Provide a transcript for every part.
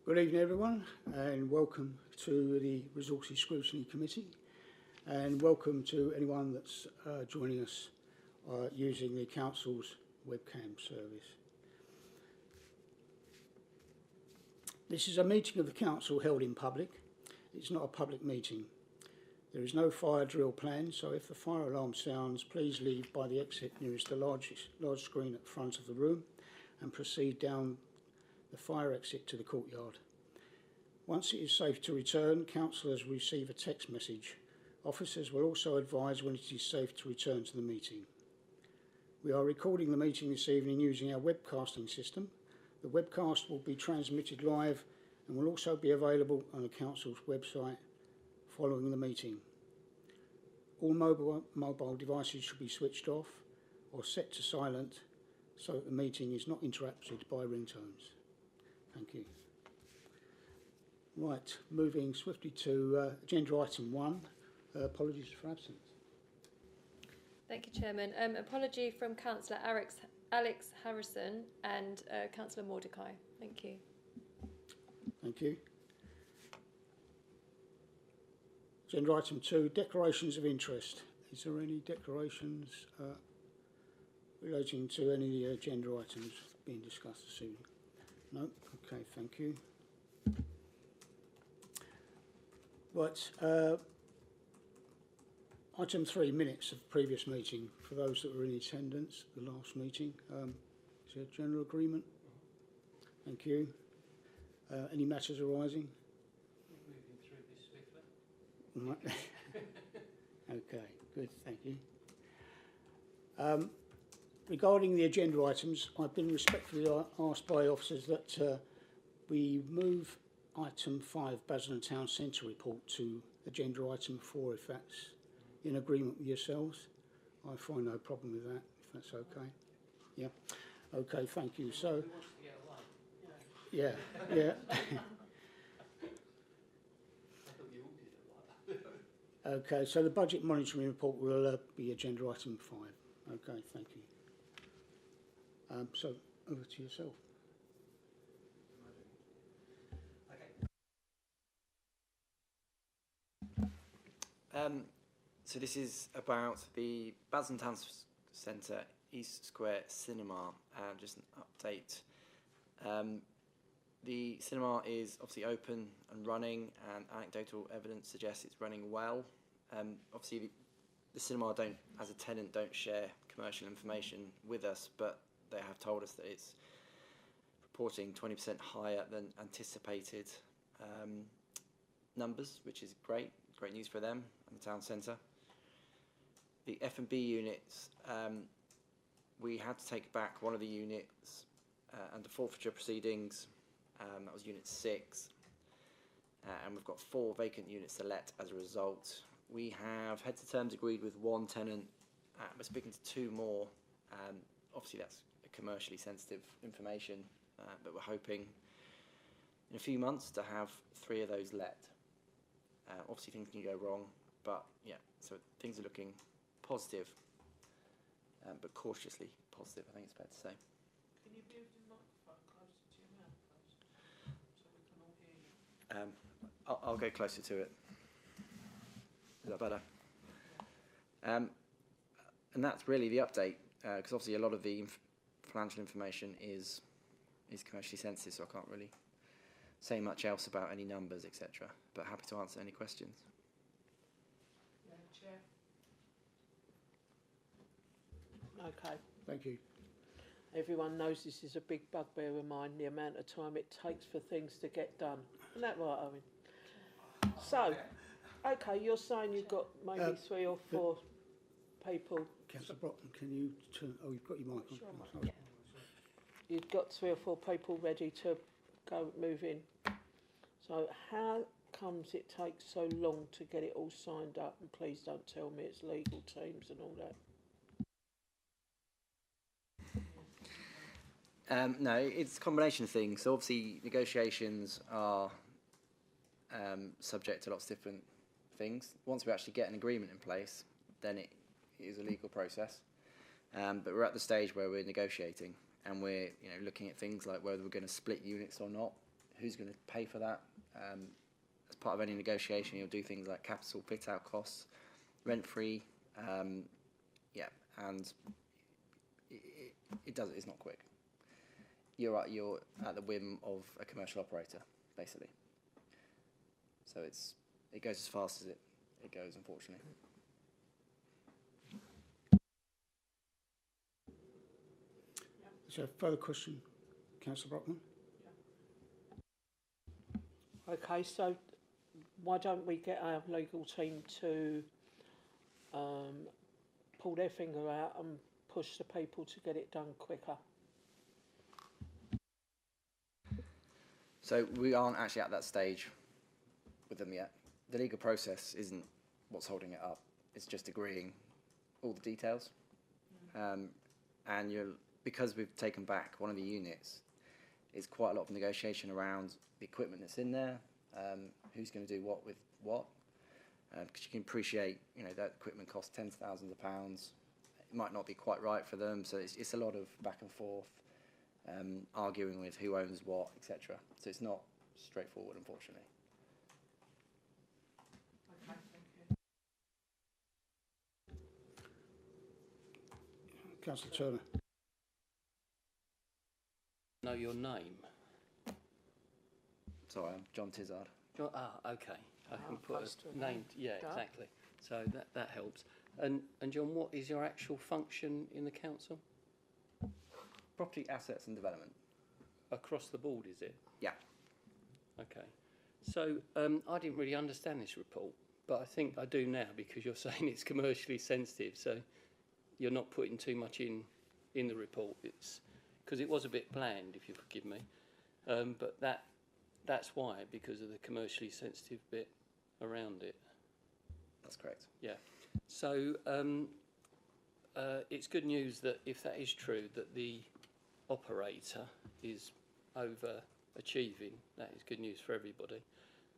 Good evening everyone, and welcome to the Resources Scrutiny Committee, and welcome to anyone that's joining us using the Council's webcam service. This is a meeting of the Council held in public. It's not a public meeting. There is no fire drill planned, so if the fire alarm sounds, please leave by the exit nearest the large screen at the front of the room and proceed down the fire exit to the courtyard. Once it is safe to return, councillors receive a text message. Officers will also advise when it is safe to return to the meeting. We are recording the meeting this evening using our webcasting system. The webcast will be transmitted live and will also be available on the council's website following the meeting. All mobile devices should be switched off or set to silent so that the meeting is not interrupted by ringtones. Thank you. Right, moving swiftly to agenda item 1, apologies for absence. Thank you, Chairman. Apology from Councillor Alex Harrison and Councillor Mordecai. Thank you. Thank you. Agenda item 2, declarations of interest. Is there any declarations relating to any of the agenda items being discussed this evening? No? Okay, thank you. Right, item 3, minutes of the previous meeting. For those that were in attendance, the last meeting, is there a general agreement? Thank you. Any matters arising? Moving through this swiftly. Okay, good, thank you. Regarding the agenda items, I've been respectfully asked by officers that we move item 5, Basildon Town Centre report, to agenda item 4, if that's in agreement with yourselves. I find no problem with that, if that's okay. Yeah, okay, thank you. So, yeah. Okay, so the budget monitoring report will be agenda item 5. Okay, thank you. So, over to yourself. So this is about the Basildon Town Centre East Square Cinema, and just an update. The cinema is obviously open and running, and anecdotal evidence suggests it's running well. Obviously the cinema as a tenant, don't share commercial information with us, but they have told us that it's reporting 20% higher than anticipated numbers, which is great news for them and the town centre. The F&B units, we had to take back one of the units under forfeiture proceedings. That was unit 6, and we've got 4 vacant units to let as a result. We have heads of terms agreed with 1 tenant. We're speaking to 2 more. Obviously that's commercially sensitive information, but we're hoping in a few months to have 3 of those let. Obviously things can go wrong, but yeah, so things are looking positive, but cautiously positive, I think it's fair to say. Can you move the microphone closer to your mouth, please, so we can all hear you? I'll go closer to it. Is that better? And that's really the update, because obviously a lot of the financial information is commercially sensitive, so I can't really say much else about any numbers, etc. But happy to answer any questions. Yeah, Chair. Okay. Thank you. Everyone knows this is a big bugbear of mine, the amount of time it takes for things to get done. Isn't that right, Owen? So, okay, you're saying you've got maybe 3 or 4 people. Councillor Brockman, can you turn... Oh, you've got your mic on. Sure, yeah. You've got 3 or 4 people ready to go move in. So how comes it takes so long to get it all signed up? And please don't tell me it's legal teams and all that. No, it's a combination of things. So obviously negotiations are subject to lots of different things. Once we actually get an agreement in place, then it is a legal process. But we're at the stage where we're negotiating, and we're looking at things like whether we're going to split units or not. who's going to pay for that. As part of any negotiation, you'll do things like capital fit-out costs, rent-free, yeah, and it's not quick. You're at the whim of a commercial operator, basically. So it goes as fast as it goes, unfortunately. Is there a further question, Councillor Brockman? Okay, so why don't we get our legal team to pull their finger out and push the people to get it done quicker? So we aren't actually at that stage with them yet. The legal process isn't what's holding it up. It's just agreeing all the details. And because we've taken back one of the units, it's quite a lot of negotiation around the equipment that's in there, who's going to do what with what. Because you can appreciate, that equipment costs tens of thousands of pounds. It might not be quite right for them, so it's a lot of back and forth, arguing with who owns what, etc. So it's not straightforward, unfortunately. Okay, thank you. Councillor Turner. Know your name? Sorry, I'm John Tizard. Okay. I can put close to a a name. name. Yeah, Yeah. exactly. So that helps. And John, what is your actual function in the council? Property assets and development. Across the board, is it? Yeah. Okay. So I didn't really understand this report, but I think I do now because you're saying it's commercially sensitive. So you're not putting too much in the report. It's because it was a bit bland, if you forgive me. But that's why, because of the commercially sensitive bit around it. That's correct. Yeah. So it's good news that if that is true, that the operator is overachieving. That is good news for everybody.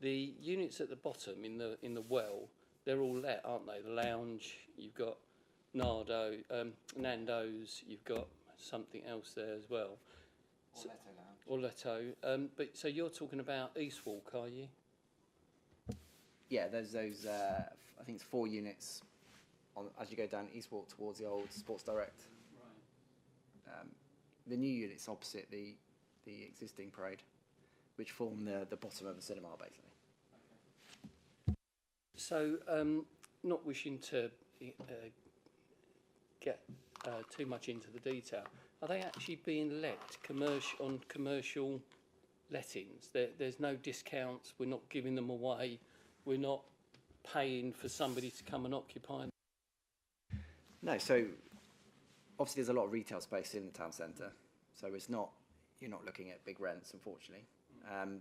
The units at the bottom in the well, they're all let, aren't they? The lounge, you've got Nando's, you've got something else there as well. Orletto. But so you're talking about Eastwalk, are you? Yeah, there's those, I think it's 4 units as you go down Eastwalk towards the old Sports Direct. Right. The new units opposite the existing parade, which form the bottom of the cinema, basically. So, not wishing to get too much into the detail, are they actually being let on commercial lettings? There's no discounts, we're not giving them away, we're not paying for somebody to come and occupy them? No, so obviously there's a lot of retail space in the town centre, so you're not looking at big rents, unfortunately. And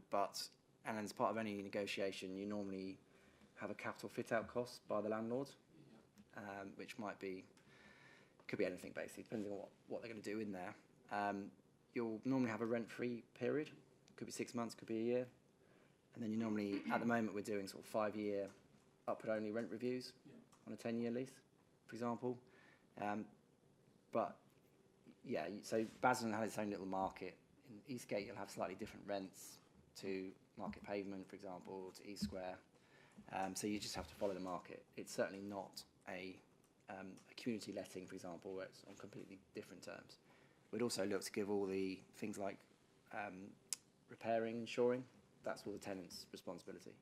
as part of any negotiation, you normally have a capital fit-out cost by the landlord, which could be anything basically, depending on what they're going to do in there. You'll normally have a rent-free period. Could be 6 months, could be a year. And then you normally, at the moment, we're doing sort of 5-year upward-only rent reviews on a 10-year lease, for example. But yeah, so Basildon has its own little market. In Eastgate, you'll have slightly different rents to Market Pavement, for example, to East Square. So you just have to follow the market. It's certainly not a community letting, for example, where it's on completely different terms. We'd also look to give all the things like repairing, insuring. That's all the tenant's responsibility.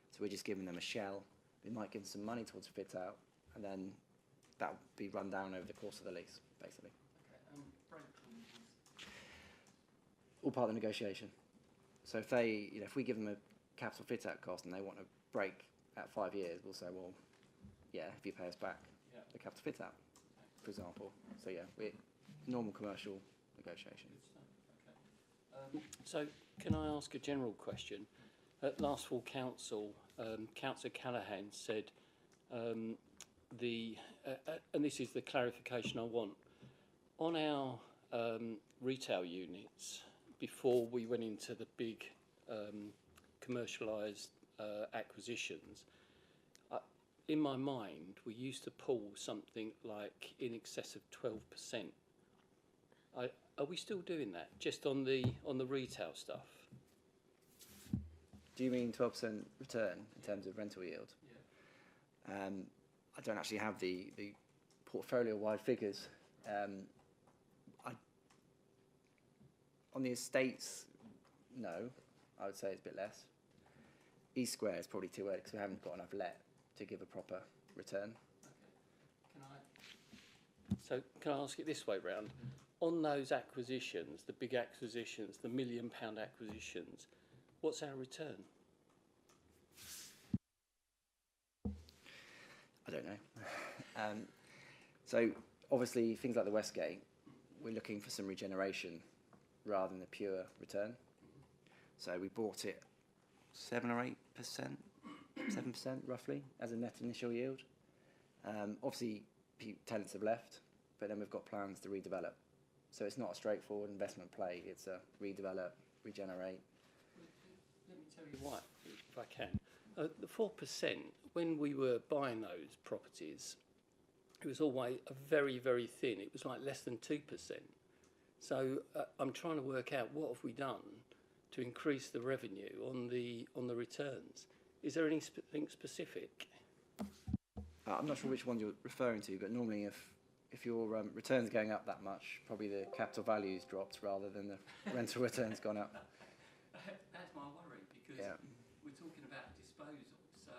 So we're just giving them a shell. We might give them some money towards a fit out, and then that will be run down over the course of the lease, basically. All part of the negotiation. So if we give them a capital fit out cost and they want to break at 5 years, we'll say, well, yeah, if you pay us back the capital fit out, for example. So yeah, we're normal commercial negotiation. So can I ask a general question? At last full council, Councillor Callaghan said and this is the clarification I want, on our retail units, before we went into the big commercialised acquisitions, in my mind, we used to pull something like in excess of 12%. Are we still doing that, just on the retail stuff? Do you mean 12% return in terms of rental yield? Yeah. I don't actually have the portfolio-wide figures. On the estates, no, I would say it's a bit less. East Square is probably too early because we haven't got enough let to give a proper return. So can I ask it this way round? On those acquisitions, the big acquisitions, the £1 million acquisitions, what's our return? I don't know. So obviously things like the Westgate, we're looking for some regeneration rather than a pure return. So we bought it 7 or 8%, 7% roughly as a net initial yield. Obviously tenants have left, but then we've got plans to redevelop. So it's not a straightforward investment play, it's a redevelop, regenerate. Let me tell you why, if I can. The 4%, when we were buying those properties, it was always a very, very thin. It was like less than 2%. So I'm trying to work out what have we done to increase the revenue on the returns. Is there anything specific? I'm not sure which one you're referring to, but normally if your return's going up that much, probably the capital value's dropped rather than the rental return's gone up. That's my worry, because we're talking about disposal, so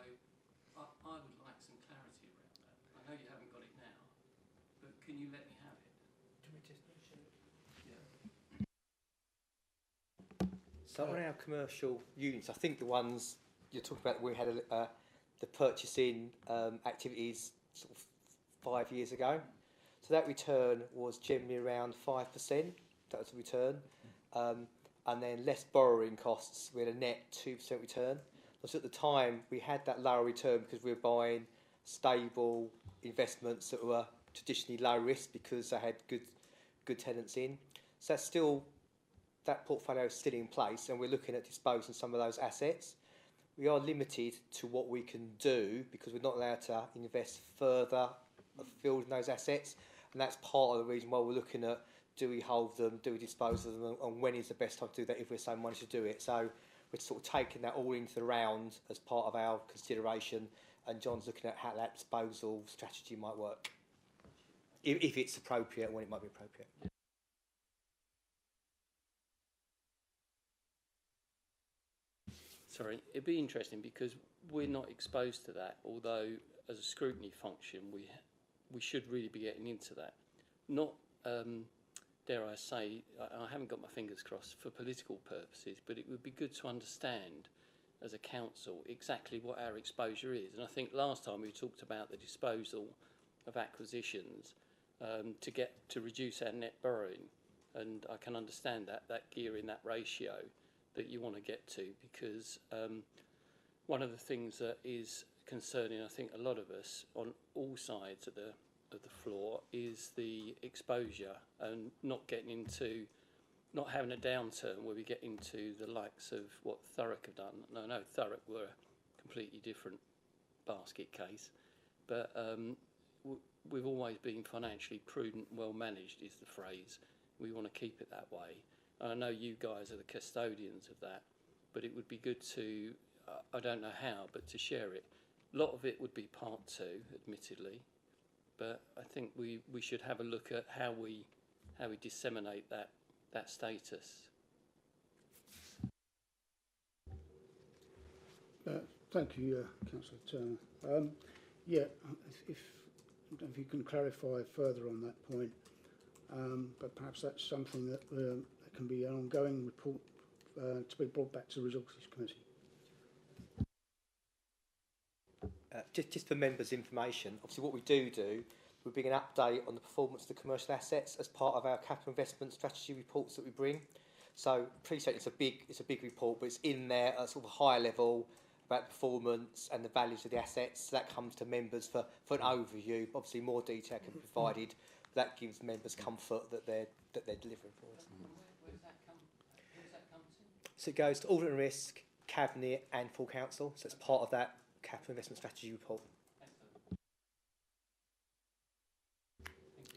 I would like some clarity around that. I know you haven't got it now, but can you let me have it? Do we just mention it? Yeah. So on our commercial units, I think the ones you're talking about, we had the purchasing activities sort of 5 years ago. So that return was generally around 5%. That was the return. And then less borrowing costs, we had a net 2% return. So at the time, we had that lower return because we were buying stable investments that were traditionally low risk because they had good tenants in. So that's still, that portfolio is still in place, and we're looking at disposing some of those assets. We are limited to what we can do because we're not allowed to invest further afield in those assets, and that's part of the reason why we're looking at, do we hold them, do we dispose of them, and when is the best time to do that if we're so money to do it. So we're sort of taking that all into the round as part of our consideration, and John's looking at how that disposal strategy might work, if it's appropriate, when it might be appropriate. Sorry, it'd be interesting because we're not exposed to that, although as a scrutiny function we should really be getting into that. Not, dare I say, I haven't got my fingers crossed for political purposes, but it would be good to understand as a council exactly what our exposure is. And I think last time we talked about the disposal of acquisitions to reduce our net borrowing, and I can understand that gearing, that ratio that you want to get to, because one of the things that is concerning, I think, a lot of us on all sides of the floor is the exposure and not having a downturn where we get into the likes of what Thurrock have done. And I know Thurrock were a completely different basket case, but we've always been financially prudent, well managed is the phrase. We want to keep it that way. I know you guys are the custodians of that, but it would be good to, I don't know how, but to share it. A lot of it would be part two, admittedly, but I think we should have a look at how we disseminate that status. Thank you, Councillor Turner. Yeah, if you can clarify further on that point, but perhaps that's something that can be an ongoing report to be brought back to the Resources Committee. Just for members' information, obviously what we do, we bring an update on the performance of the commercial assets as part of our capital investment strategy reports that we bring. So appreciate it's a big report, but it's in there at sort of a high level about performance and the values of the assets. So that comes to members for an overview. Obviously more detail can be provided. That gives members comfort that they're delivering for us. Where does that come to? So it goes to Audit and Risk, Cabinet and Full Council. So it's part of that capital investment strategy report.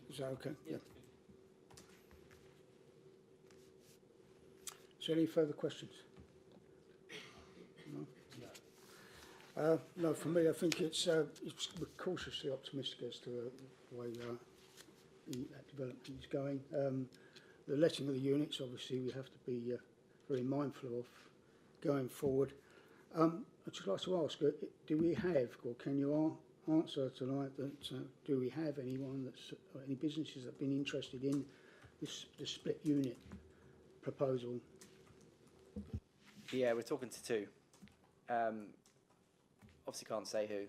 Is that okay? Yeah. Is there any further questions? No? No, for me, I think it's we're cautiously optimistic as to the way that development is going. The letting of the units, obviously, we have to be very mindful of going forward. I'd just like to ask, do we have, or can you answer tonight that do we have anyone any businesses that have been interested in the split unit proposal? Yeah, we're talking to two. Obviously can't say who.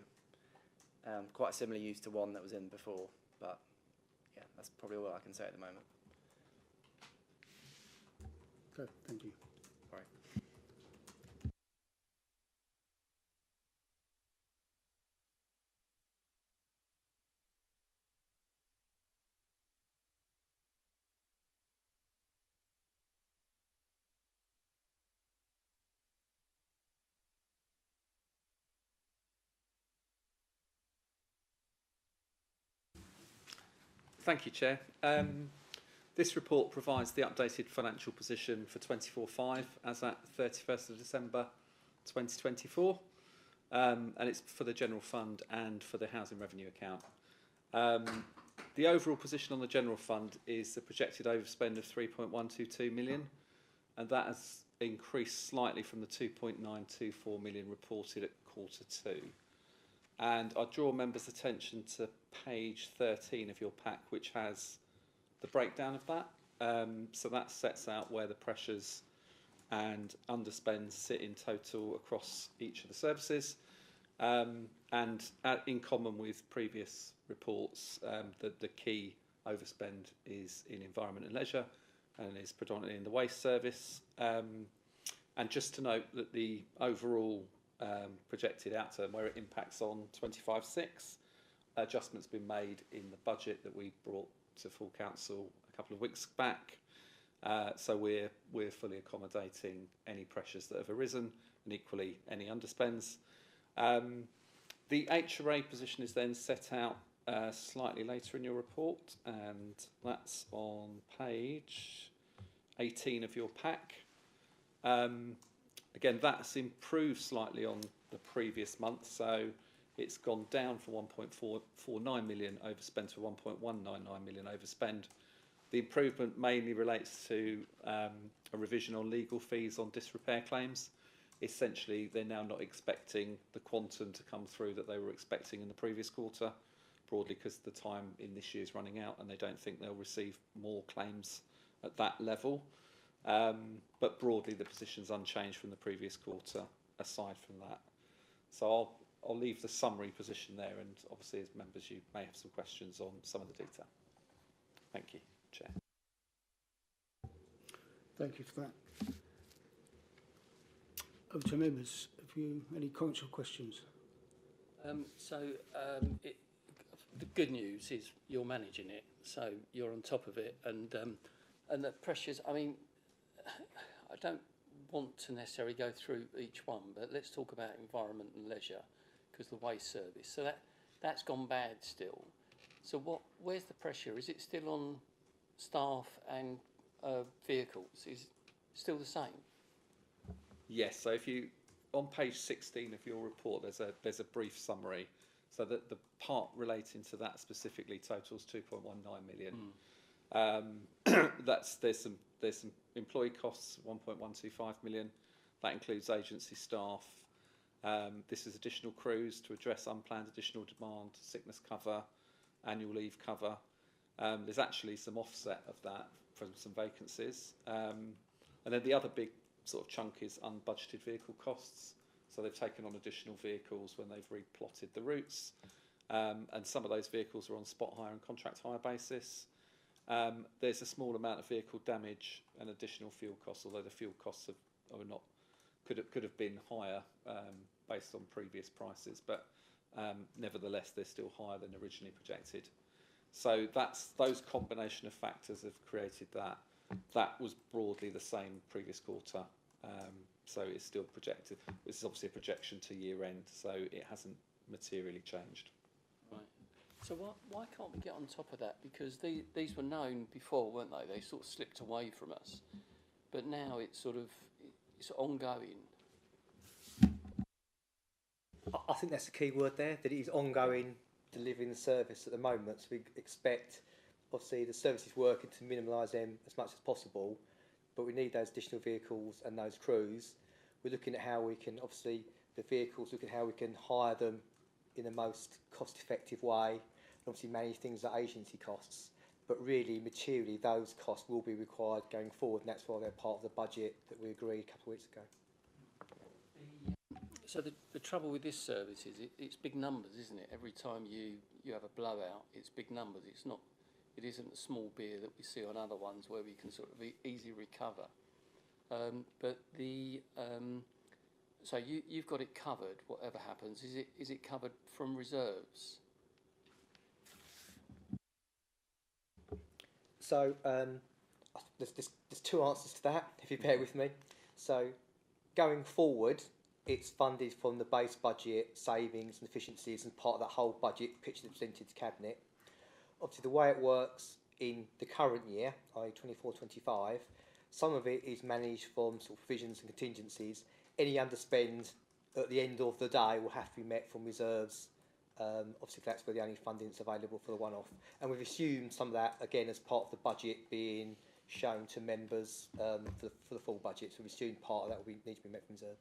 Quite a similar use to one that was in before, but yeah, that's probably all I can say at the moment. Okay, thank you. All right. Thank you, Chair. This report provides the updated financial position for 24/5 as at 31st of December 2024, and it's for the general fund and for the housing revenue account. The overall position on the general fund is a projected overspend of 3.122 million, and that has increased slightly from the 2.924 million reported at Q2. And I draw members' attention to page 13 of your pack, which has the breakdown of that. So that sets out where the pressures and underspends sit in total across each of the services. And in common with previous reports, the key overspend is in environment and leisure and is predominantly in the waste service. And just to note that the overall projected outturn, where it impacts on 25/6, adjustments been made in the budget that we brought to full council a couple of weeks back. So we're fully accommodating any pressures that have arisen and equally any underspends. The HRA position is then set out slightly later in your report, and that's on page 18 of your pack. Again, that's improved slightly on the previous month, so it's gone down from 1.449 million overspend to 1.199 million overspend. The improvement mainly relates to a revision on legal fees on disrepair claims. Essentially, they're now not expecting the quantum to come through that they were expecting in the previous quarter, broadly because the time in this year is running out and they don't think they'll receive more claims at that level. But broadly, the position's unchanged from the previous quarter, aside from that. So I'll leave the summary position there, and obviously, as members, you may have some questions on some of the detail. Thank you, Chair. Thank you for that. Over to members. Have you any comments or questions? The good news is you're managing it, so you're on top of it, and the pressures. I mean, I don't want to necessarily go through each one, but let's talk about environment and leisure, because the waste service. So that's gone bad still. So where's the pressure? Is it still on staff and vehicles? Is it still the same? Yes. So if you on page 16 of your report, there's a brief summary. So that the part relating to that specifically totals 2.19 million. There's some employee costs, 1.125 million. That includes agency staff. This is additional crews to address unplanned additional demand, sickness cover, annual leave cover. There's actually some offset of that from some vacancies. And then the other big sort of chunk is unbudgeted vehicle costs. So they've taken on additional vehicles when they've replotted the routes. And some of those vehicles are on spot hire and contract hire basis. There's a small amount of vehicle damage and additional fuel costs, although the fuel costs could have been higher based on previous prices, but nevertheless they're still higher than originally projected. So those combination of factors have created that. That was broadly the same previous quarter, so it's still projected. This is obviously a projection to year end, so it hasn't materially changed. Right. So why can't we get on top of that? Because these were known before, weren't they? They sort of slipped away from us, but now it's ongoing. I think that's the key word there, that it is ongoing delivering the service at the moment. So we expect, obviously, the service is working to minimise them as much as possible, but we need those additional vehicles and those crews. We're looking at how we can, obviously, the vehicles, looking at how we can hire them in the most cost-effective way, and obviously manage things like agency costs. But really, materially, those costs will be required going forward, and that's why they're part of the budget that we agreed a couple of weeks ago. So the trouble with this service is it's big numbers, isn't it? Every time you have a blowout, it's big numbers. It isn't a small beer that we see on other ones where we can sort of easily recover. But so you've got it covered. Whatever happens, is it covered from reserves? So there's two answers to that, if you bear with me. So going forward, it's funded from the base budget, savings and efficiencies, and part of that whole budget pitch that's presented to Cabinet. Obviously, the way it works in the current year, i.e. 24-25, some of it is managed from sort of provisions and contingencies. Any underspend at the end of the day will have to be met from reserves. Obviously, that's where the only funding is available for the one-off. And we've assumed some of that, again, as part of the budget being shown to members for the full budget. So we've assumed part of that will need to be met from reserves.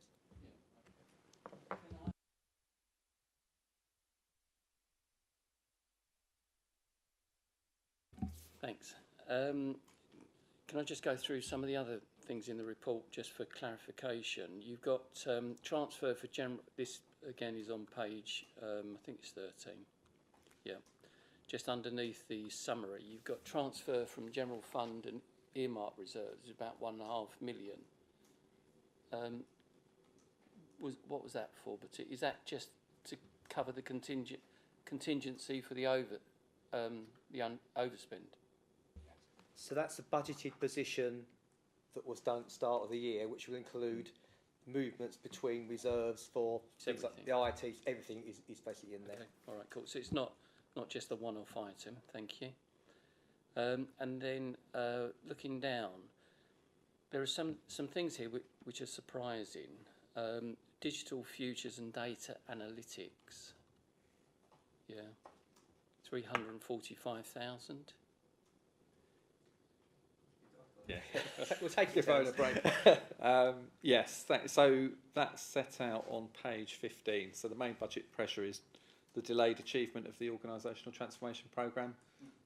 Thanks. Can I just go through some of the other things in the report just for clarification? You've got transfer for general. This again is on page, I think it's 13. Yeah, just underneath the summary, you've got transfer from general fund and earmark reserves, about 1.5 million. What was that for? But is that just to cover the contingency for the overspend? So that's a budgeted position that was done at the start of the year, which will include movements between reserves for things like the IT. Everything is basically in there. Okay. All right, cool. So it's not just a one-off item. Thank you. And then looking down, there are some things here which are surprising. Digital futures and data analytics. Yeah, 345,000. Yeah, We'll take give Owen a break. Yes, so that's set out on page 15. So the main budget pressure is the delayed achievement of the organisational transformation programme.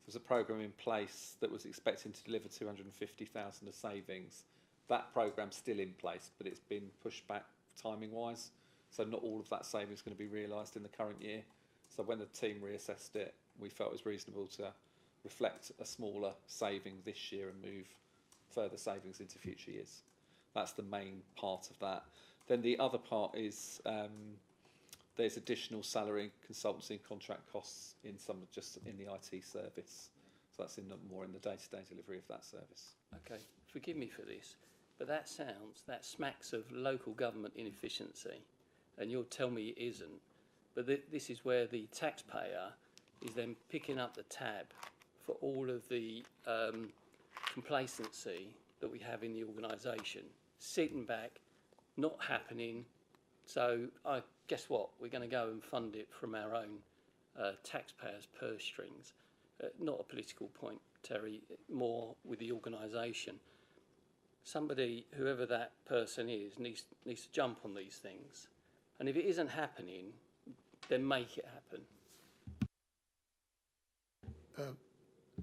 There's a programme in place that was expecting to deliver 250,000 of savings. That programme's still in place, but it's been pushed back timing-wise. So not all of that savings is going to be realised in the current year. So when the team reassessed it, we felt it was reasonable to reflect a smaller saving this year and move further savings into future years. That's the main part of that. Then the other part is there's additional salary, consultancy and contract costs in just in the IT service. So that's more in the day-to-day delivery of that service. Okay, forgive me for this, but that smacks of local government inefficiency, and you'll tell me it isn't. But this is where the taxpayer is then picking up the tab for all of the complacency that we have in the organisation, sitting back, not happening. So guess what? We're going to go and fund it from our own taxpayers' purse strings. Not a political point, Terry, more with the organisation. Somebody, whoever that person is, needs to jump on these things. And if it isn't happening, then make it happen.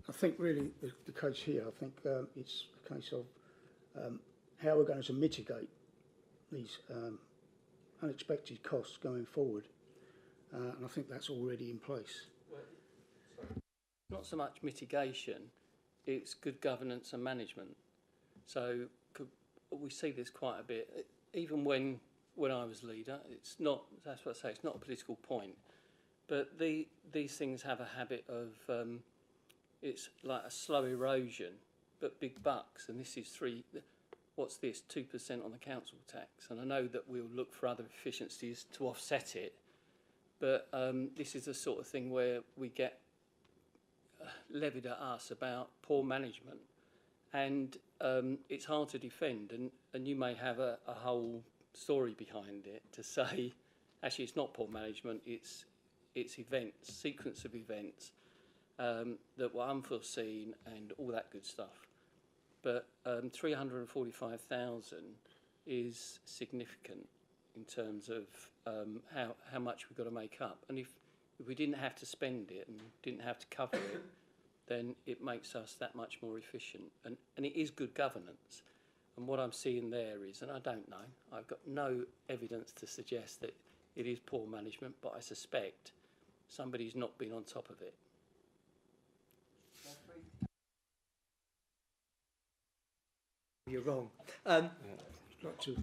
I think really the case here, I think it's a case of how we're going to mitigate these unexpected costs going forward. And I think that's already in place. Not so much mitigation, it's good governance and management. So we see this quite a bit. Even when I was leader, that's what I say, it's not a political point. But these things have a habit of, it's like a slow erosion, but big bucks. And this is 2% on the council tax. And I know that we'll look for other efficiencies to offset it. But this is the sort of thing where we get levied at us about poor management. And it's hard to defend. And you may have a whole story behind it to say, actually it's not poor management, it's events, sequence of events that were unforeseen and all that good stuff. But 345,000 is significant in terms of how much we've got to make up. And if we didn't have to spend it and didn't have to cover it, then it makes us that much more efficient. And it is good governance. And what I'm seeing there is, and I don't know, I've got no evidence to suggest that it is poor management, but I suspect somebody's not been on top of it. You're wrong. Like to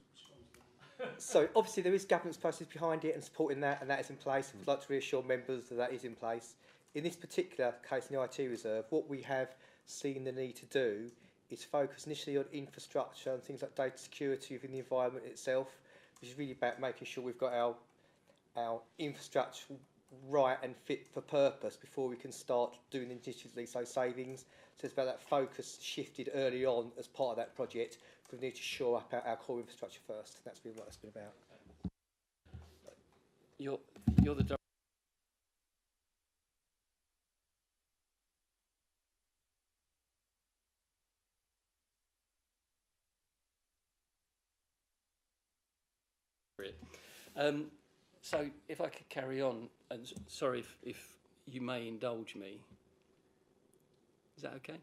So obviously there is governance process behind it and supporting that, and that is in place. I'd like to reassure members that that is in place. In this particular case, in the IT reserve, what we have seen the need to do is focus initially on infrastructure and things like data security within the environment itself, which is really about making sure we've got our infrastructure right and fit for purpose before we can start doing them digitally, so savings. So it's about that focus shifted early on as part of that project. We need to shore up our core infrastructure first. That's been what it's been about. You're the director. So if I could carry on, and sorry if you may indulge me. Is that okay?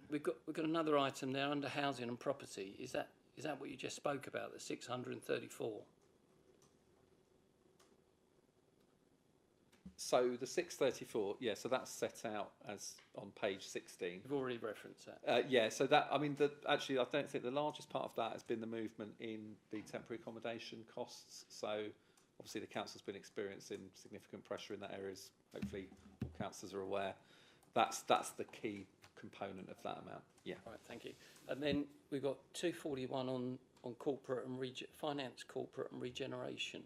We've got another item there under housing and property. Is that what you just spoke about, the 634? So the 634, yeah, so that's set out as on page 16. You've already referenced that. Yeah, so that, I mean, actually, I don't think the largest part of that has been the movement in the temporary accommodation costs. So obviously the council's been experiencing significant pressure in that area, as hopefully all councillors are aware. That's the key component of that amount. Yeah. Right, thank you. And then we've got 241 on corporate and finance, corporate and regeneration.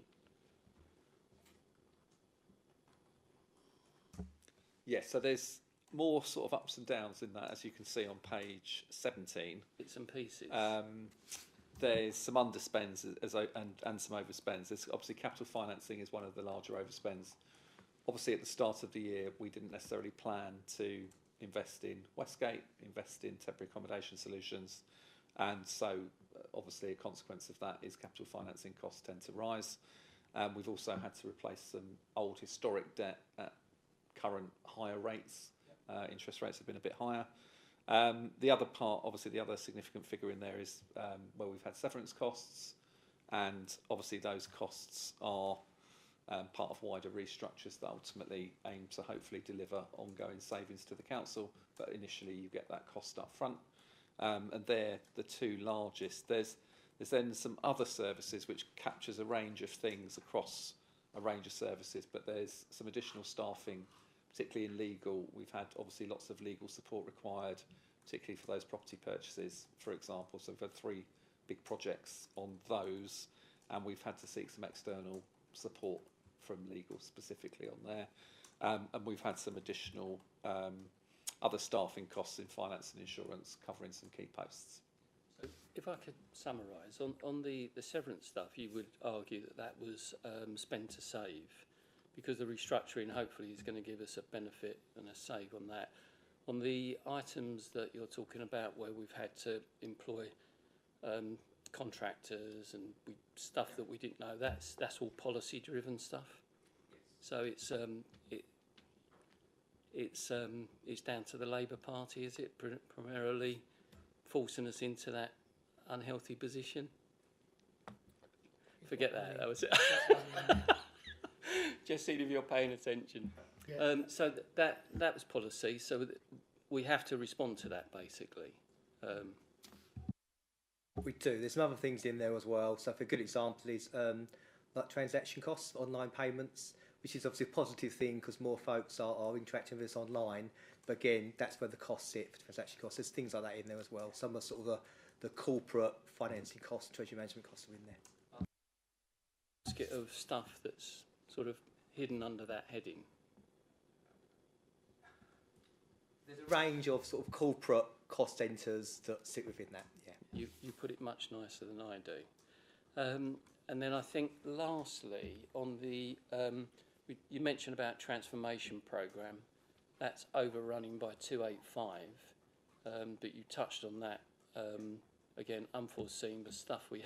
Yeah, so there's more sort of ups and downs in that, as you can see on page 17. Bits and pieces. There's some underspends and some overspends. There's obviously capital financing is one of the larger overspends. Obviously, at the start of the year, we didn't necessarily plan to invest in Westgate, invest in temporary accommodation solutions, and so obviously a consequence of that is capital financing costs tend to rise. We've also had to replace some old historic debt at current higher rates. Interest rates have been a bit higher. The other part, obviously the other significant figure in there is where we've had severance costs, and obviously those costs are part of wider restructures that ultimately aim to hopefully deliver ongoing savings to the council, but initially you get that cost up front. And they're the two largest. There's then some other services which captures a range of things across a range of services, but there's some additional staffing, particularly in legal. We've had obviously lots of legal support required, particularly for those property purchases, for example. So we've had 3 big projects on those, and we've had to seek some external support from legal specifically on there. And we've had some additional other staffing costs in finance and insurance covering some key posts. So if I could summarise, on the severance stuff, you would argue that was spend to save, because the restructuring hopefully is going to give us a benefit and a save on that. On the items that you're talking about where we've had to employ contractors and stuff that we didn't know, that's all policy driven stuff. So it's down to the Labour Party, is it, primarily forcing us into that unhealthy position? Forget that. That was it. Just seeing if you're paying attention. Yeah. So that was policy. So we have to respond to that basically. We do. There's some other things in there as well. So for a good example is like transaction costs, online payments, which is obviously a positive thing because more folks are interacting with us online. But again, that's where the costs sit for transaction costs. There's things like that in there as well. Some of sort of the corporate financing costs, treasury management costs are in there. Basket of stuff that's sort of hidden under that heading. There's a range of sort of corporate cost centres that sit within that. Yeah. You put it much nicer than I do. And then I think lastly, on the, you mentioned about transformation programme, that's overrunning by 285, but you touched on that, again, unforeseen, the stuff we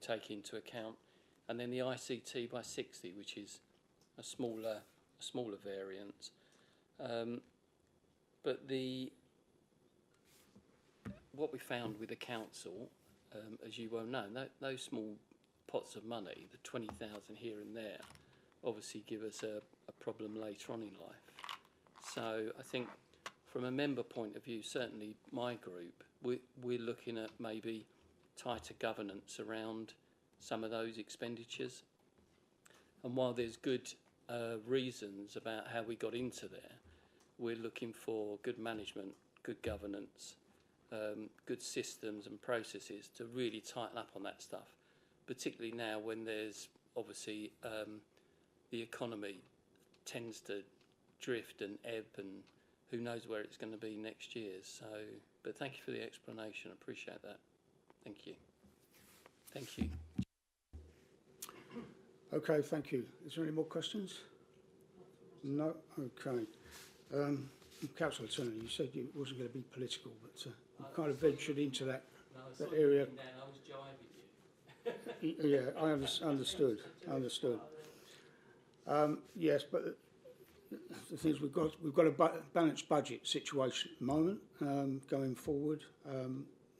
take into account. And then the ICT by 60, which is a smaller variant. But what we found with the council, as you well know, those small pots of money, the 20,000 here and there, obviously give us a problem later on in life. So I think from a member point of view, certainly my group, we're looking at maybe tighter governance around some of those expenditures. And while there's good reasons about how we got into there, we're looking for good management, good governance, good systems and processes to really tighten up on that stuff, particularly now when there's obviously the economy tends to drift and ebb, and who knows where it's going to be next year. So, but thank you for the explanation. I appreciate that. Thank you. Thank you. Okay, thank you. Is there any more questions? No? Okay. Councillor Turner, you said it wasn't going to be political, but you kind of ventured into that area. I was jiving you. Yeah, I understood. Yes, but the thing is, we've got a balanced budget situation at the moment. Going forward,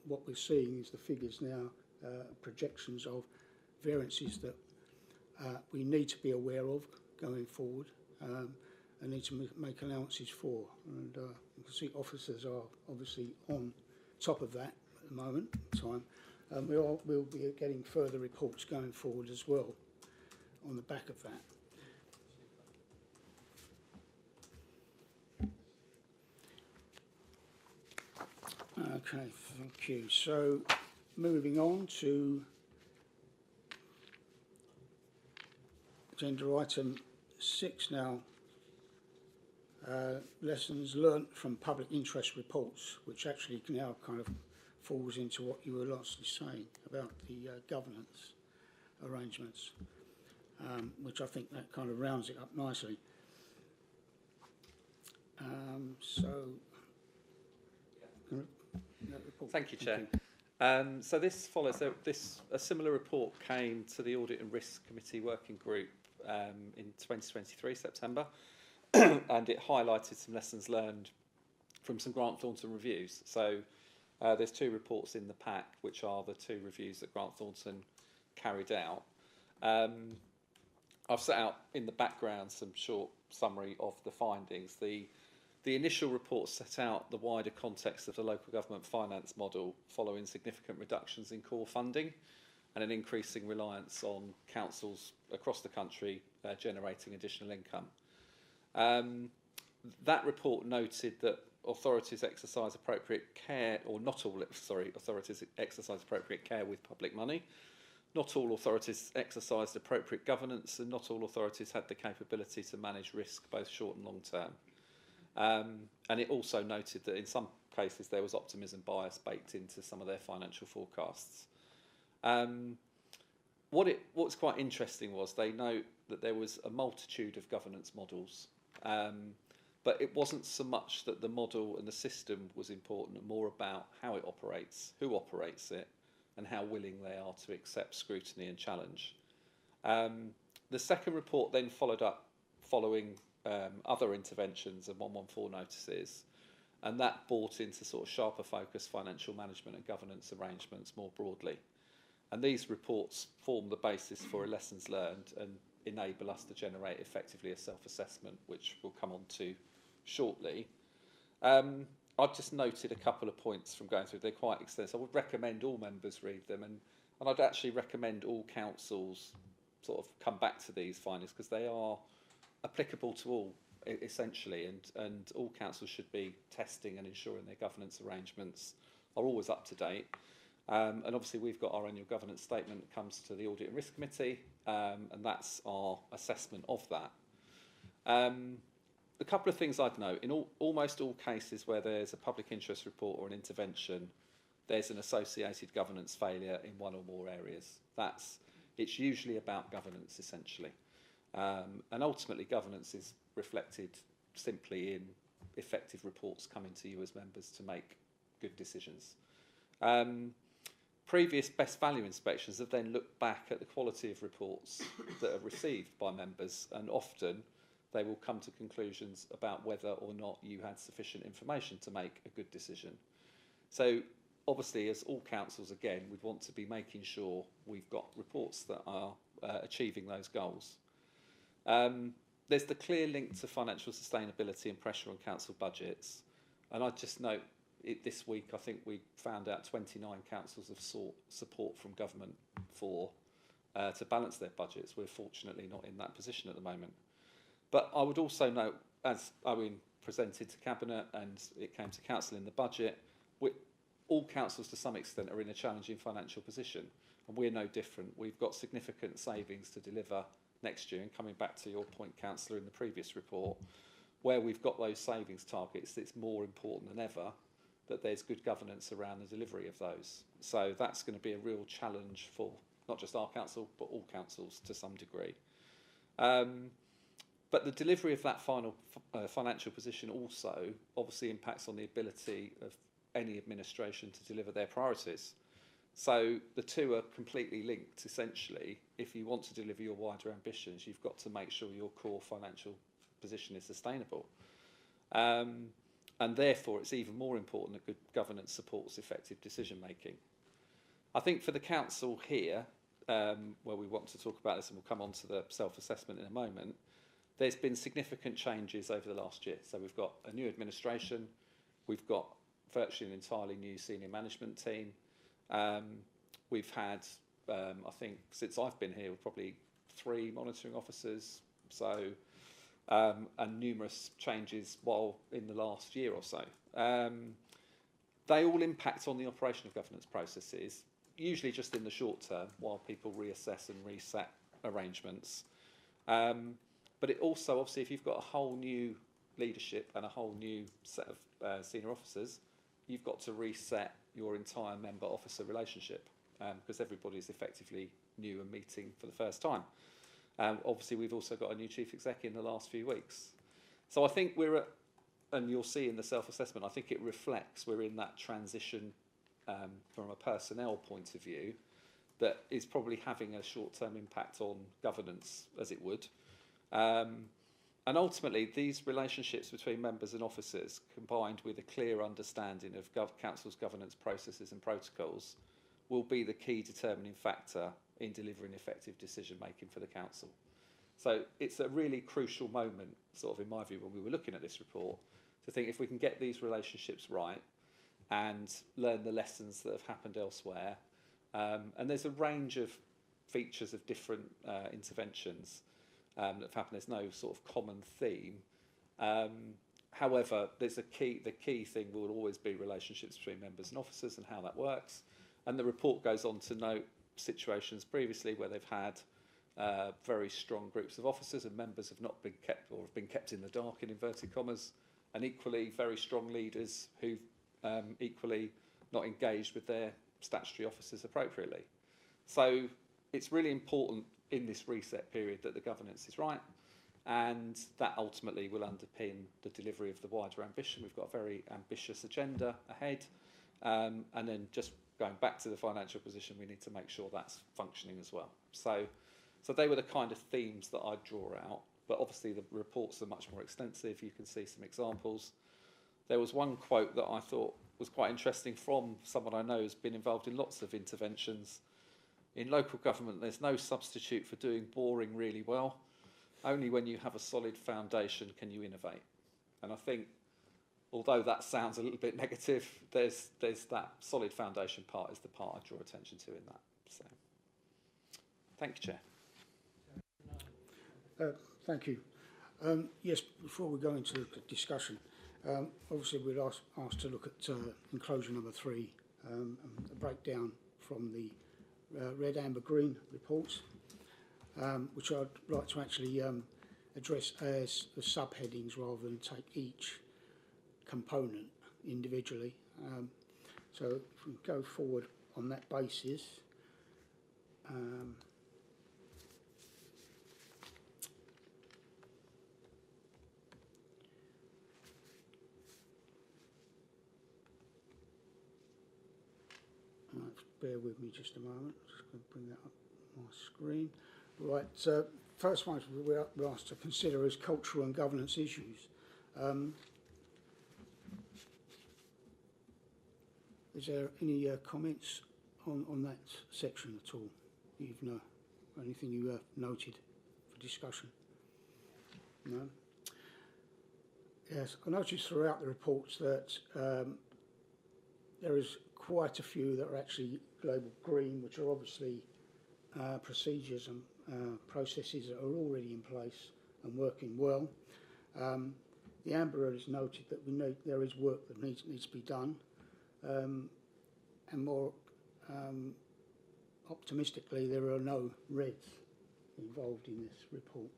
what we're seeing is the figures now, projections of variances that we need to be aware of going forward. And need to make allowances for, and you can see officers are obviously on top of that at the moment in time. We'll be getting further reports going forward as well on the back of that. Okay, thank you. So moving on to agenda item 6 now. Lessons learnt from public interest reports, which actually now kind of falls into what you were lastly saying about the governance arrangements, which I think that kind of rounds it up nicely. Thank you, Chair. So this follows a similar report came to the Audit and Risk Committee Working Group in 2023 September. And it highlighted some lessons learned from some Grant Thornton reviews. So there's 2 reports in the pack, which are the 2 reviews that Grant Thornton carried out. I've set out in the background some short summary of the findings. The initial report set out the wider context of the local government finance model following significant reductions in core funding and an increasing reliance on councils across the country generating additional income. That report noted that authorities exercise appropriate care, or not all, authorities exercise appropriate care with public money. Not all authorities exercised appropriate governance, and not all authorities had the capability to manage risk, both short and long term. And it also noted that in some cases there was optimism bias baked into some of their financial forecasts. What's quite interesting was they note that there was a multitude of governance models. But it wasn't so much that the model and the system was important, more about how it operates, who operates it, and how willing they are to accept scrutiny and challenge. The second report then followed up following other interventions and 114 notices, and that brought into sort of sharper focus financial management and governance arrangements more broadly. And these reports form the basis for a lessons learned and enable us to generate effectively a self-assessment, which we'll come on to shortly. I've just noted a couple of points from going through. They're quite extensive. I would recommend all members read them, and I'd actually recommend all councils sort of come back to these findings because they are applicable to all, essentially, and all councils should be testing and ensuring their governance arrangements are always up to date. And obviously we've got our annual governance statement that comes to the Audit and Risk Committee, and that's our assessment of that. A couple of things I'd note, in almost all cases where there's a public interest report or an intervention, there's an associated governance failure in one or more areas. That's It's usually about governance, essentially. And ultimately, governance is reflected simply in effective reports coming to you as members to make good decisions. Previous best value inspections have then looked back at the quality of reports that are received by members, and often they will come to conclusions about whether or not you had sufficient information to make a good decision. So obviously, as all councils, again, we'd want to be making sure we've got reports that are achieving those goals. There's the clear link to financial sustainability and pressure on council budgets. And I'd just note, this week, I think we found out 29 councils have sought support from government to balance their budgets. We're fortunately not in that position at the moment. But I would also note, as Owen presented to Cabinet and it came to Council in the budget, all councils to some extent are in a challenging financial position, and we're no different. We've got significant savings to deliver next year, and coming back to your point, Councillor, in the previous report, where we've got those savings targets, it's more important than ever that there's good governance around the delivery of those. So that's going to be a real challenge for not just our council, but all councils to some degree. But the delivery of that final financial position also obviously impacts on the ability of any administration to deliver their priorities. So the two are completely linked, essentially. If you want to deliver your wider ambitions, you've got to make sure your core financial position is sustainable. And therefore, it's even more important that good governance supports effective decision making. I think for the council here, where we want to talk about this, and we'll come on to the self-assessment in a moment, there's been significant changes over the last year. So we've got a new administration, we've got virtually an entirely new senior management team. We've had, I think, since I've been here, probably 3 monitoring officers, so and numerous changes while in the last year or so. They all impact on the operation of governance processes, usually just in the short term, while people reassess and reset arrangements. But it also, obviously, if you've got a whole new leadership and a whole new set of senior officers, you've got to reset your entire member-officer relationship because everybody's effectively new and meeting for the first time. Obviously, we've also got a new chief exec in the last few weeks. So I think we're at, and you'll see in the self-assessment, I think it reflects we're in that transition from a personnel point of view that is probably having a short-term impact on governance, as it would. And ultimately, these relationships between members and officers, combined with a clear understanding of council's governance processes and protocols, will be the key determining factor in delivering effective decision-making for the council. So it's a really crucial moment, sort of in my view, when we were looking at this report, to think if we can get these relationships right and learn the lessons that have happened elsewhere. And there's a range of features of different interventions that have happened. There's no sort of common theme. However, the key thing will always be relationships between members and officers and how that works. And the report goes on to note situations previously where they've had very strong groups of officers and members have not been kept or have been kept in the dark, in inverted commas, and equally very strong leaders who've equally not engaged with their statutory officers appropriately. So it's really important in this reset period that the governance is right, and that ultimately will underpin the delivery of the wider ambition. We've got a very ambitious agenda ahead, and then just going back to the financial position, we need to make sure that's functioning as well. So they were the kind of themes that I'd draw out, but obviously the reports are much more extensive. You can see some examples. There was one quote that I thought was quite interesting from someone I know who's been involved in lots of interventions. In local government, there's no substitute for doing boring really well. Only when you have a solid foundation can you innovate. And I think, although that sounds a little bit negative, there's that solid foundation part is the part I draw attention to in that. So, thank you, Chair. Thank you. Yes, before we go into the discussion, obviously we're asked to look at enclosure number 3, a breakdown from the red, amber, green reports, which I'd like to actually address as the subheadings rather than take each component individually. So if we go forward on that basis, bear with me just a moment. Just going to bring that up on my screen. Right, first one we're asked to consider is cultural and governance issues. Is there any comments on that section at all? You've anything you noted for discussion? No? Yes, I noticed throughout the reports that there is quite a few that are actually labelled green, which are obviously procedures and processes that are already in place and working well. The amber has noted that there is work that needs to be done, and more optimistically, there are no reds involved in this report.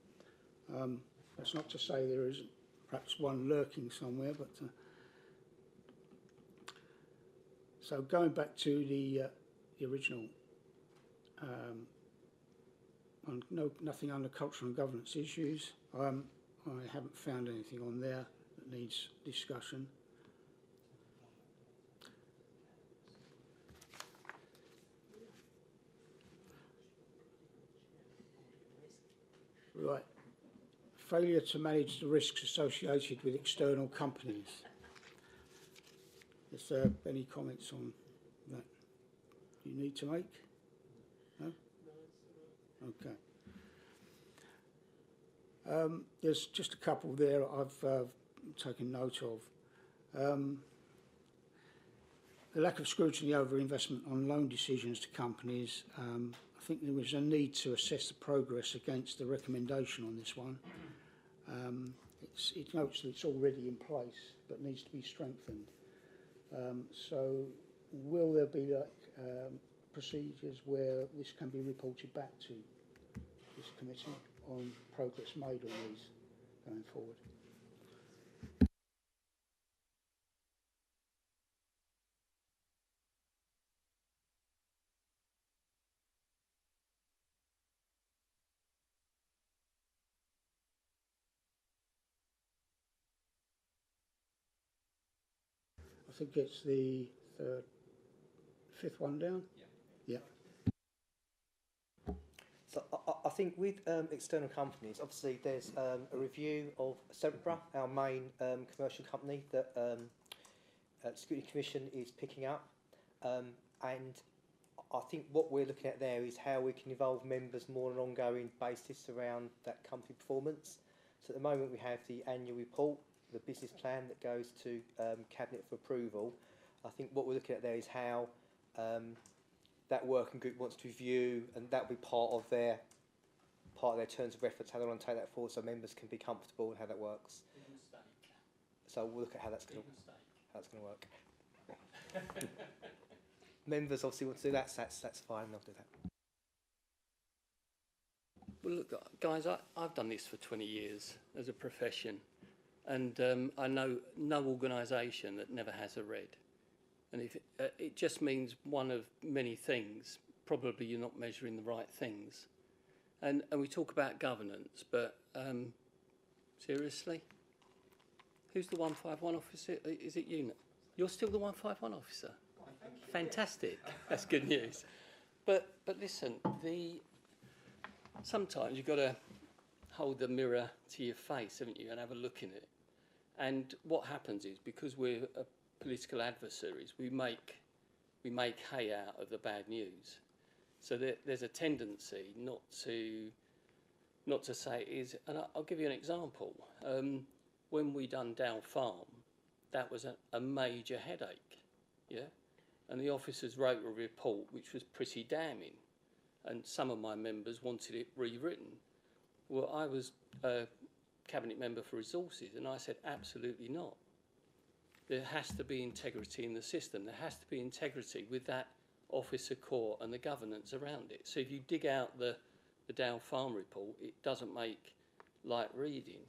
That's not to say there isn't perhaps one lurking somewhere, but so going back to the original, nothing under cultural and governance issues. I haven't found anything on there that needs discussion. Right. Failure to manage the risks associated with external companies. Is there any comments on that you need to make? No? Okay. There's just a couple there I've taken note of. The lack of scrutiny over investment on loan decisions to companies. I think there was a need to assess the progress against the recommendation on this one. It notes that it's already in place but needs to be strengthened. So will there be procedures where this can be reported back to this committee on progress made on these going forward? I think it's the fifth one down. Yeah. So I think with external companies, obviously there's a review of Sempra, our main commercial company that the Scrutiny Commission is picking up, and I think what we're looking at there is how we can involve members more on an ongoing basis around that company performance. So at the moment we have the annual report, the business plan that goes to Cabinet for approval. I think what we're looking at there is how that working group wants to review, and that will be part of their terms of reference, how they want to take that forward, so members can be comfortable with how that works. So we'll look at how that's going to work. Members obviously want to do that, so that's fine. They'll do that. Well, look, guys, I've done this for 20 years as a profession. And I know no organisation that never has a red. And if it just means one of many things, probably you're not measuring the right things. And we talk about governance, but seriously? Who's the 151 officer? Is it you? You're still the 151 officer? Fantastic. That's good news. But listen, sometimes you've got to hold the mirror to your face, haven't you, and have a look in it. And what happens is, because we're political adversaries, we make hay out of the bad news. So there's a tendency not to say it is. And I'll give you an example. When we done Dow Farm, that was a major headache, yeah. And the officers wrote a report which was pretty damning, and some of my members wanted it rewritten. Well, I was Cabinet Member for Resources, and I said absolutely not. There has to be integrity in the system. There has to be integrity with that officer corps and the governance around it. So if you dig out the Dow Farm report, it doesn't make light reading,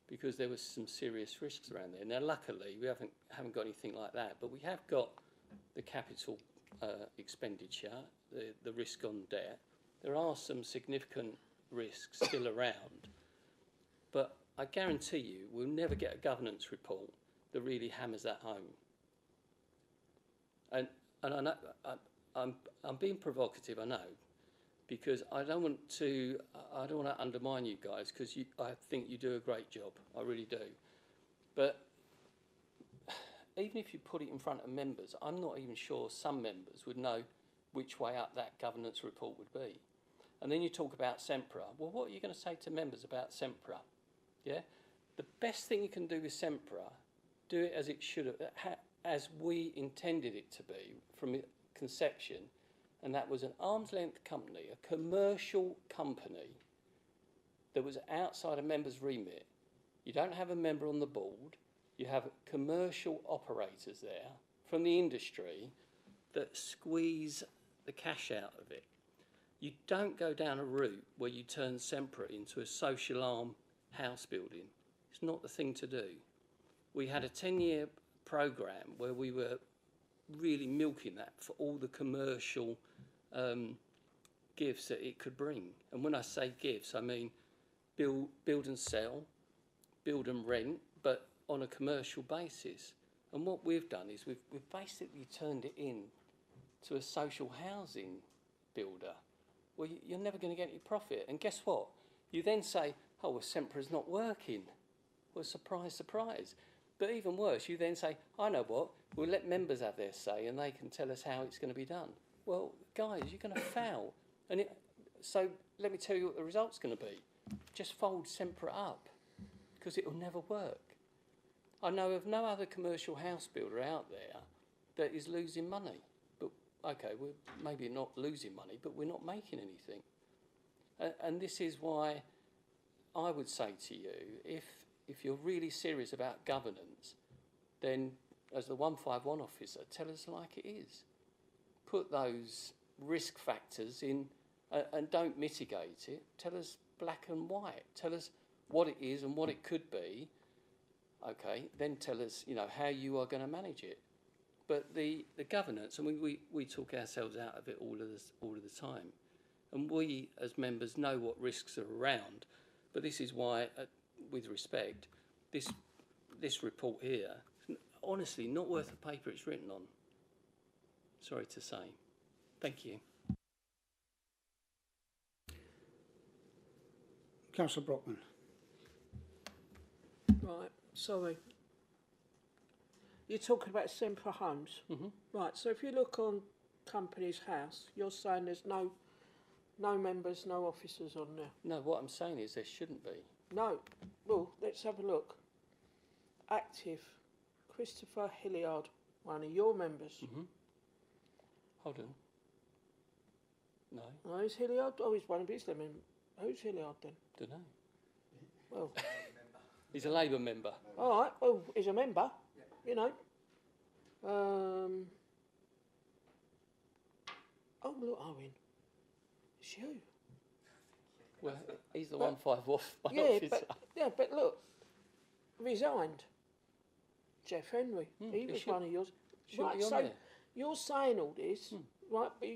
because there was some serious risks around there. Now, luckily, we haven't got anything like that, but we have got the capital expenditure, the risk on debt. There are some significant risks still around, but I guarantee you we'll never get a governance report that really hammers that home. And I know, I'm being provocative, I know, because I don't want to undermine you guys, because I think you do a great job. I really do. But even if you put it in front of members, I'm not even sure some members would know which way up that governance report would be. And then you talk about Sempra. Well, what are you going to say to members about Sempra? Yeah? The best thing you can do with Sempra, do it as it should have, as we intended it to be from conception, and that was an arm's length company, a commercial company that was outside a member's remit. You don't have a member on the board, you have commercial operators there from the industry that squeeze the cash out of it. You don't go down a route where you turn Sempra into a social arm house building. It's not the thing to do. We had a 10-year programme where we were really milking that for all the commercial gifts that it could bring. And when I say gifts, I mean build and sell, build and rent, but on a commercial basis. And what we've done is we've basically turned it in to a social housing builder. Well, you're never going to get any profit. And guess what? You then say, oh, well, Sempra's not working. Well, surprise, surprise. But even worse, you then say, I know what, we'll let members have their say and they can tell us how it's going to be done. Well, guys, you're going to foul. So let me tell you what the result's going to be. Just fold Sempra up, because it will never work. I know of no other commercial house builder out there that is losing money. But, okay, we're maybe not losing money, but we're not making anything. And this is why I would say to you, if you're really serious about governance, then as the 151 officer, tell us like it is. Put those risk factors in and don't mitigate it. Tell us black and white. Tell us what it is and what it could be. Okay, then tell us, how you are going to manage it. But the governance, and we talk ourselves out of it all of the time. And we, as members, know what risks are around. But this is why, with respect, this report here, honestly, not worth the paper it's written on. Sorry to say. Thank you. Councillor Brockman. Right, sorry. You're talking about Sempra Homes. Mm-hmm. Right, so if you look on Company's House, you're saying there's no members, no officers on there. No, what I'm saying is there shouldn't be. No. Well, let's have a look. Active, Christopher Hilliard, one of your members. Mm-hmm. Hold on. No. Oh, who's Hilliard? Oh, he's one of his members. Who's Hilliard then? Don't know. Well, He's a Labour member. all right. Well, he's a member. You know. Oh, look, Owen. It's you. Well, he's the 151 Yeah, officer. but look, resigned. Jeff Henry. He was one of yours. Shouldn't Right, be on so there. you're saying all this, right? But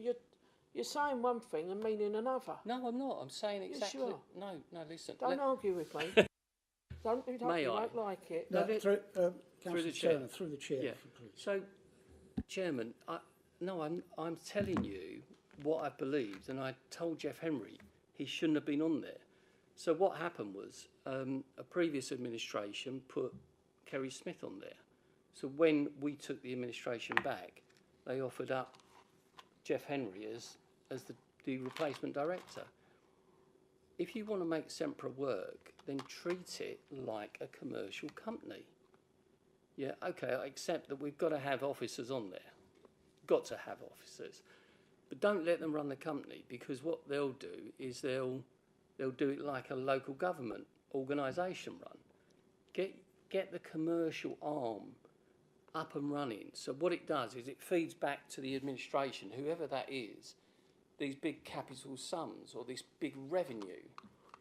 you're saying one thing and meaning another. No, I'm not. I'm saying Yes, exactly. you are. No, listen. Don't argue with me. don't May you I? won't like it. No, Through through the Councillor chair. Turner, through the chair, Yeah. if you please. So, Chairman, I'm telling you what I believed, and I told Jeff Henry he shouldn't have been on there. So what happened was a previous administration put Kerry Smith on there. So when we took the administration back, they offered up Jeff Henry as the replacement director. If you want to make Sempra work, then treat it like a commercial company. Yeah, okay, I accept that we've got to have officers on there. Got to have officers. But don't let them run the company, because what they'll do is they'll do it like a local government organisation run. Get the commercial arm up and running. So what it does is it feeds back to the administration, whoever that is, these big capital sums or this big revenue.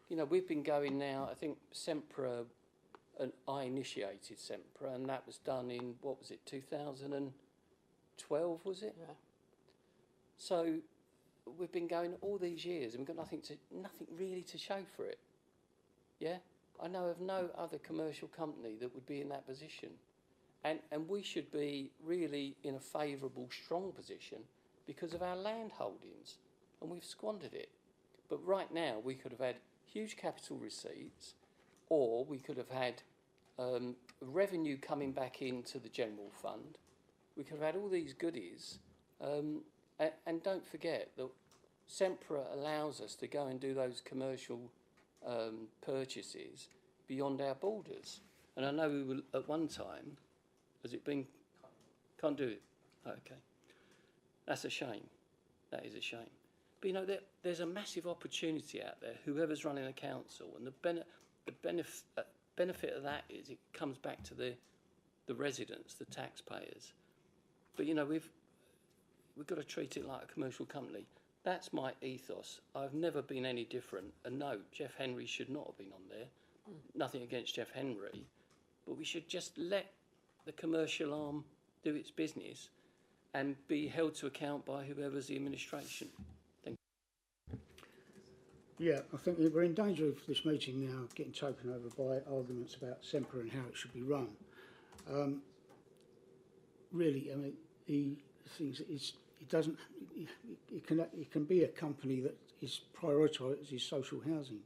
We've been going now, I think Sempra, and I initiated Sempra, and that was done in, 2012, was it? Yeah. So we've been going all these years and we've got nothing really to show for it. Yeah? I know of no other commercial company that would be in that position. And we should be really in a favourable, strong position because of our land holdings, and we've squandered it. But right now, we could have had huge capital receipts, or we could have had revenue coming back into the general fund. We could have had all these goodies. And don't forget that Sempra allows us to go and do those commercial purchases beyond our borders. And I know we were at one time, has it been, can't do it? Okay. That's a shame. That is a shame. But you know, there's a massive opportunity out there, whoever's running a council, and the benefit of that is it comes back to the residents, the taxpayers. But you know, we've got to treat it like a commercial company. That's my ethos. I've never been any different. And no, Jeff Henry should not have been on there. Nothing against Jeff Henry, but we should just let the commercial arm do its business and be held to account by whoever's the administration. Thank you. Yeah, I think we're in danger of this meeting now getting taken over by arguments about Sempra and how it should be run. Really, I mean, the things it can be a company that is prioritising social housing.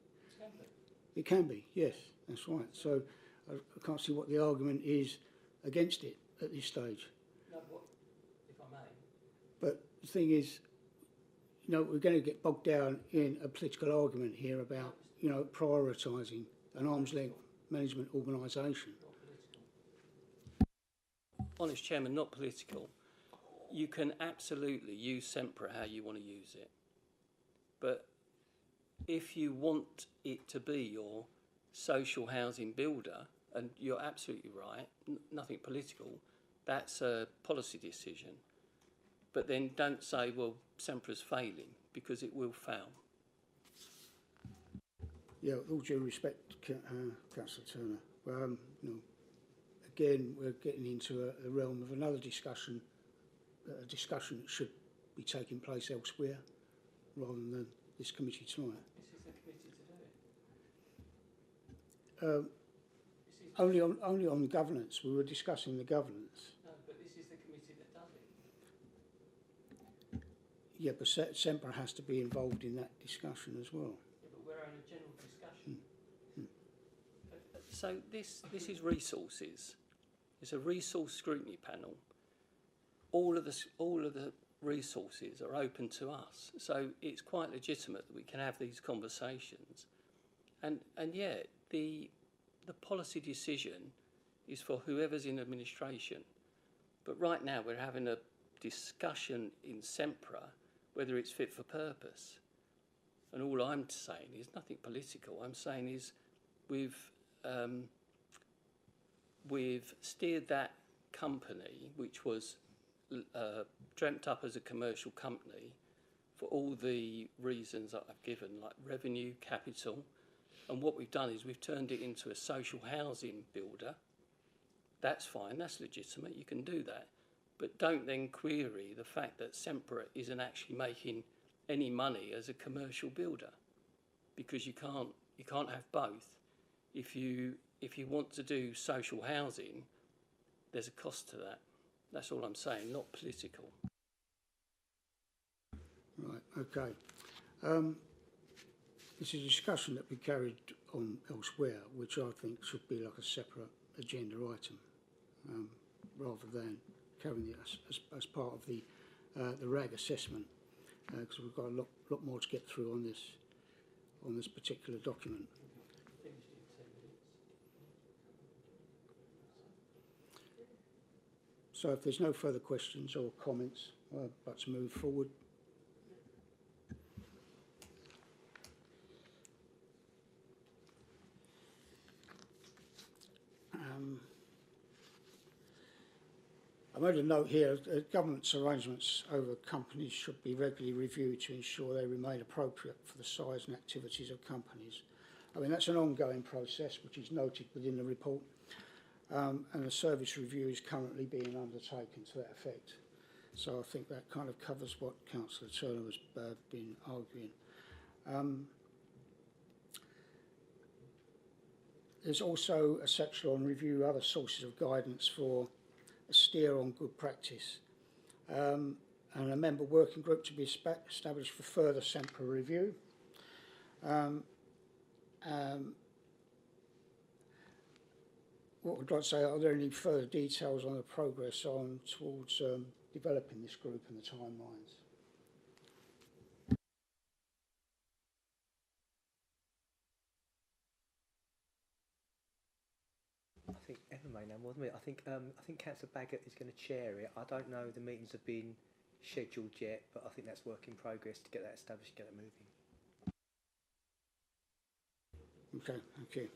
It can be, yes, that's right. So I can't see what the argument is against it at this stage. No, if I may. But the thing is, you know, we're going to get bogged down in a political argument here about, you know, prioritising an arm's length management organisation. Honest Chairman, not political. You can absolutely use Sempra how you want to use it. But if you want it to be your social housing builder, and you're absolutely right, nothing political, that's a policy decision. But then don't say, well, Sempra's failing, because it will fail. Yeah, with all due respect, Councillor Turner, you know, again, we're getting into the realm of another discussion, a discussion that should be taking place elsewhere rather than this committee tonight. This is the committee to do it. Only on governance. We were discussing the governance. No, but this is the committee that does it. Yeah, but Sempra has to be involved in that discussion as well. Yeah, but we're in a general discussion. So this is resources. It's a resource scrutiny panel. All of the resources are open to us, so it's quite legitimate that we can have these conversations. And yeah, the policy decision is for whoever's in administration. But right now we're having a discussion in Sempra whether it's fit for purpose. And all I'm saying is nothing political. I'm saying is we've steered that company, which was dreamt up as a commercial company, for all the reasons that I've given, like revenue, capital. And what we've done is we've turned it into a social housing builder. That's fine, that's legitimate, you can do that. But don't then query the fact that Sempra isn't actually making any money as a commercial builder, because you can't have both. If you want to do social housing, there's a cost to that. That's all I'm saying, not political. Right, okay. This is a discussion that we carried on elsewhere, which I think should be like a separate agenda item, rather than carrying it as part of the RAG assessment, because we've got a lot more to get through on this particular document. So if there's no further questions or comments, let's move forward. I made a note here, government's arrangements over companies should be regularly reviewed to ensure they remain appropriate for the size and activities of companies. I mean, that's an ongoing process which is noted within the report, and a service review is currently being undertaken to that effect. So I think that kind of covers what Councillor Turner has been arguing. There's also a section on review other sources of guidance for a steer on good practice. and a member working group to be established for further sample review. What would like to say, are there any further details on the progress on towards developing this group and the timelines? I think Emma may know more than me. I think Councillor Baggett is going to chair it. I don't know the meetings have been scheduled yet, but I think that's work in progress to get that established, get it moving. Okay, thank you.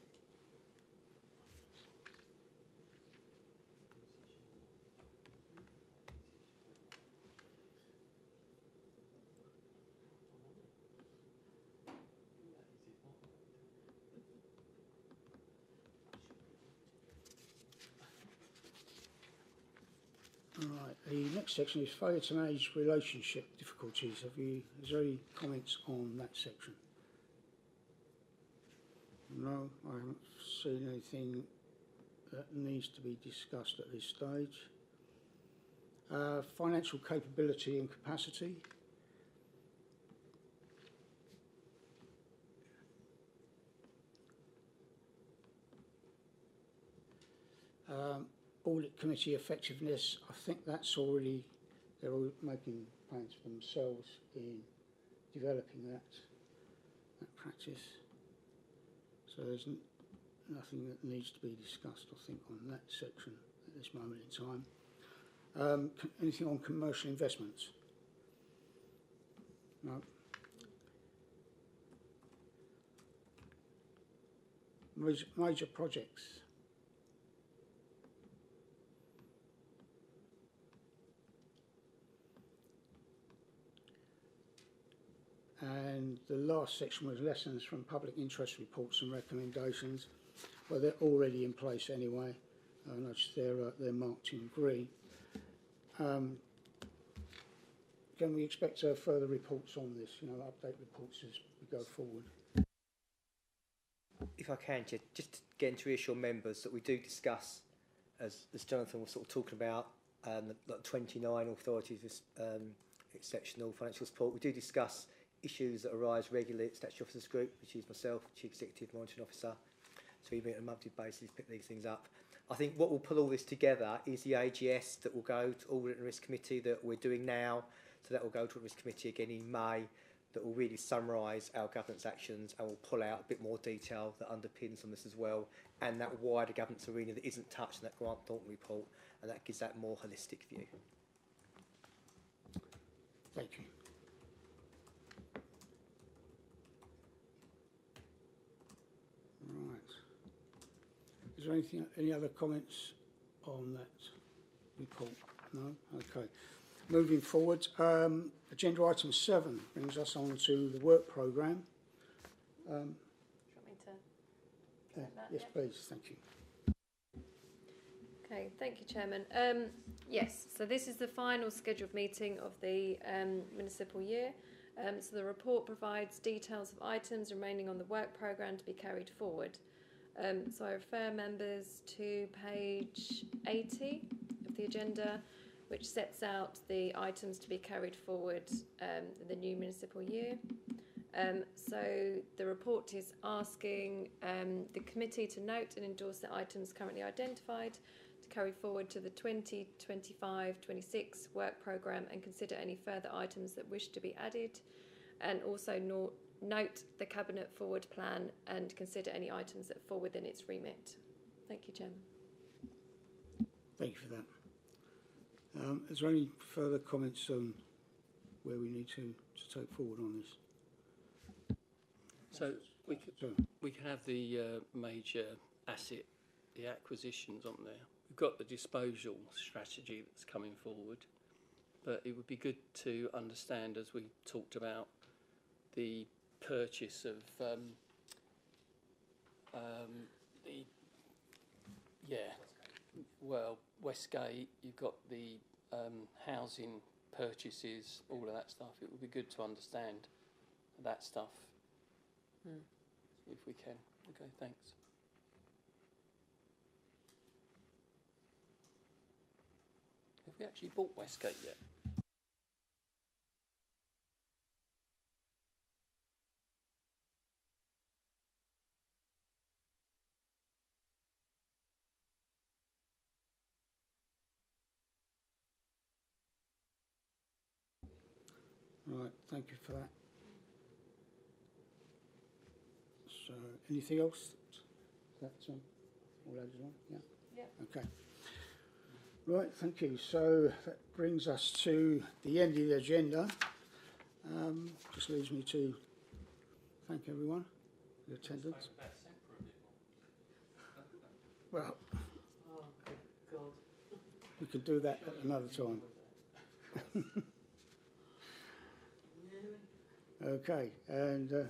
Right, the next section is failure to manage relationship difficulties. Is there any comments on that section? No, I haven't seen anything that needs to be discussed at this stage. Financial capability and capacity. Audit committee effectiveness, I think that's already, they're all making plans for themselves in developing that practice. So there's nothing that needs to be discussed, I think, on that section at this moment in time. Anything on commercial investments? No. Major projects. And the last section was lessons from public interest reports and recommendations. Well, they're already in place anyway. I noticed they're marked in green. Can we expect further reports on this, update reports as we go forward? If I can, just again to reassure members that we do discuss, as Jonathan was sort of talking about, the 29 authorities with exceptional financial support. We do discuss issues that arise regularly at Statutory Officers Group, which is myself, Chief Executive Monitoring Officer. So we meet on a monthly basis, pick these things up. I think what will pull all this together is the AGS that will go to Audit and Risk Committee that we're doing now. So that will go to the Risk Committee again in May. That will really summarise our governance actions and will pull out a bit more detail that underpins on this as well, and that wider governance arena that isn't touched in that Grant Thornton report, and that gives that more holistic view. Thank you. Right. Is there any other comments on that report? No? Okay. Moving forward, agenda item 7 brings us on to the work programme. Do you want me to present that? Yes, Yeah. please. Thank you. Okay, thank you, Chairman. Yes, so this is the final scheduled meeting of the municipal year. So the report provides details of items remaining on the work programme to be carried forward. So I refer members to page 80 of the agenda, which sets out the items to be carried forward in the new municipal year. So the report is asking the committee to note and endorse the items currently identified to carry forward to the 2025-26 work programme and consider any further items that wish to be added, and also note the Cabinet Forward Plan and consider any items that fall within its remit. Thank you, Chairman. Thank you for that. Is there any further comments on where we need to take forward on this? So we can have the major asset, the acquisitions on there. We've got the disposal strategy that's coming forward, but it would be good to understand, as we talked about, the purchase of Westgate. You've got the housing purchases, all of that stuff. It would be good to understand that stuff, if we can. Okay, thanks. Have we actually bought Westgate yet? Right, thank you for that. So, anything else? That's all added on? Yeah. Yeah. Okay. Right, thank you. So that brings us to the end of the agenda. Just leaves me to thank everyone for your attendance. Well, Oh, good God. we could do that at another time. Okay, and